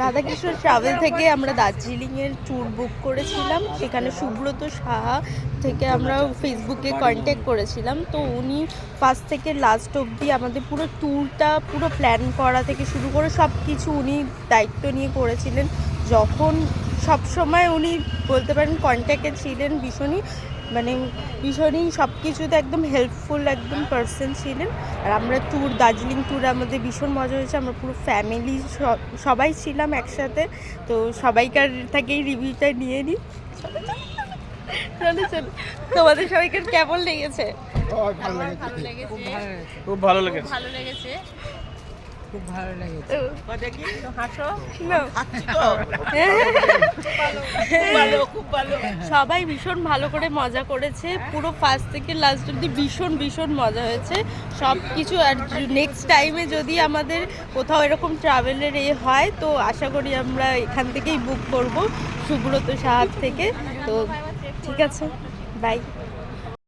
Radhakrishna travel থেকে আমরা দার্জিলিংয়ের ট্যুর বুক করেছিলাম। সেখানে সুব্রত সাহা থেকে আমরা ফেসবুকে কন্ট্যাক্ট করেছিলাম। তো উনি ফার্স্ট থেকে লাস্ট অবধি আমাদের পুরো ট্যুরটা পুরো প্ল্যান করা থেকে শুরু করে সব কিছু উনি দায়িত্ব নিয়ে করেছিলেন। যখন সব সময় উনি বলতে পারেন কন্ট্যাক্টে ছিলেন, ভীষণই সব কিছুতে একদম হেল্পফুল একদম পার্সন ছিলেন। আর আমরা দার্জিলিং ট্যুরে আমাদের ভীষণ মজা হয়েছে। আমরা পুরো ফ্যামিলি সবাই ছিলাম একসাথে। তো সবাইকার থেকেই রিভিউটা নিয়ে নিই। চলো চলো, তোমাদের সবাইকার কেমন লেগেছে? খুব ভালো লেগেছে। খুব ভালো লেগেছে। হাসো না। সবাই ভীষণ ভালো করে মজা করেছে, পুরো ফার্স্ট থেকে লাস্ট অব্দি ভীষণ মজা হয়েছে সব কিছু। আর নেক্সট টাইমে যদি আমাদের কোথাও এরকম ট্রাভেলের হয় তো আশা করি আমরা এখান থেকেই বুক করব সুব্রত সাহার থেকে। তো ঠিক আছে, বাই।